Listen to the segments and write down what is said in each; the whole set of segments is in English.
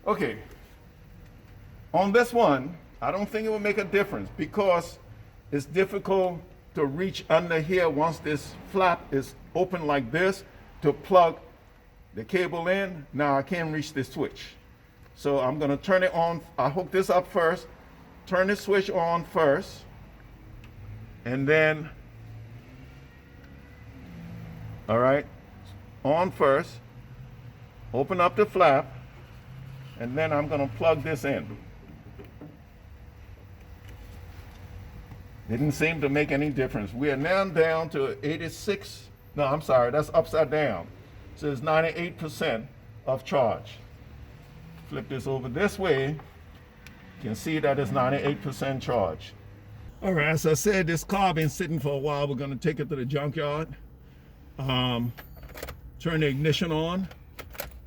Okay, on this one, I don't think it will make a difference because it's difficult to reach under here once this flap is open like this to plug the cable in. Now I can't reach the switch. So I'm gonna turn it on. I hook this up first, turn the switch on first, and then, all right, on first, open up the flap, and then I'm gonna plug this in. Didn't seem to make any difference. We are now down to 86, no, I'm sorry, that's upside down. So it's 98% of charge. Flip this over this way, you can see that it's 98% charge. All right, as I said, this car been sitting for a while. We're gonna take it to the junkyard. Turn the ignition on.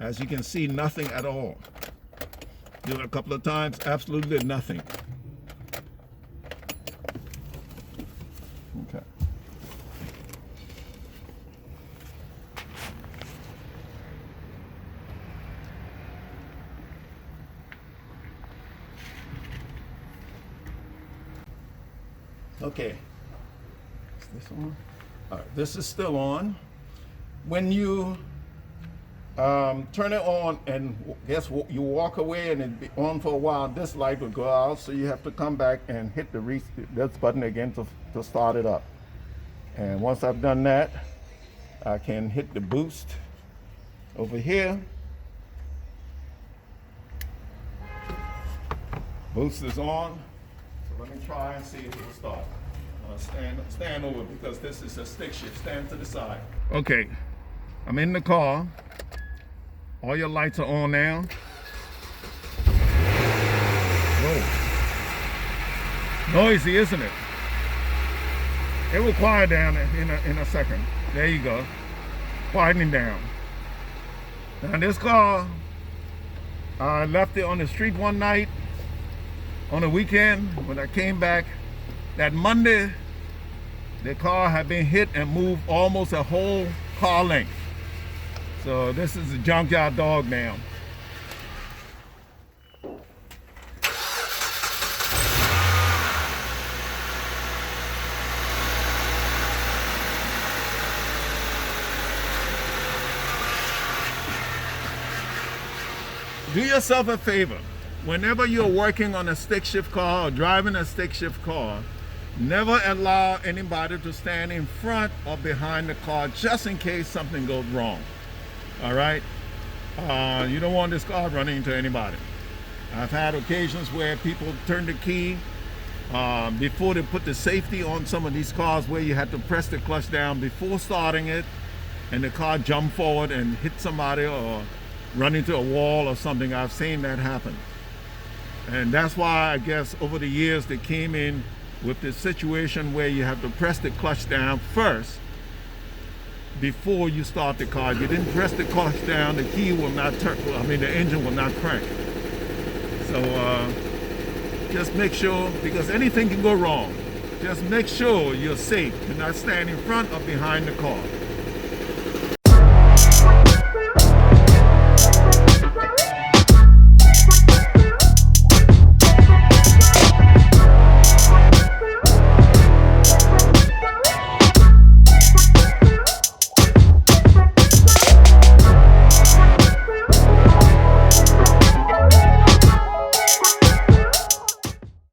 As you can see, nothing at all. Do it a couple of times, absolutely nothing. Okay. Okay. Is this on? All right, this is still on. When you turn it on and guess what, you walk away and it be on for a while, this light will go out, so you have to come back and hit this button again to start it up. And once I've done that, I can hit the boost over here. Boost is on, so let me try and see if it will start. Stand over because this is a stick shift. Stand to the side. Okay, I'm in the car. All your lights are on now. Whoa. Noisy, isn't it? It will quiet down in a second. There you go. Quieting down. Now this car, I left it on the street one night on a weekend. When I came back that Monday, the car had been hit and moved almost a whole car length. So this is a junkyard dog now. Do yourself a favor. Whenever you're working on a stick shift car or driving a stick shift car, never allow anybody to stand in front or behind the car just in case something goes wrong. All right? You don't want this car running into anybody. I've had occasions where people turn the key before they put the safety on some of these cars where you had to press the clutch down before starting it and the car jumped forward and hit somebody or run into a wall or something. I've seen that happen. And that's why I guess over the years they came in with this situation where you have to press the clutch down first before you start the car. If you didn't press the clutch down, the key will not turn, the engine will not crank. So just make sure, because anything can go wrong, just make sure you're safe. Do not stand in front or behind the car.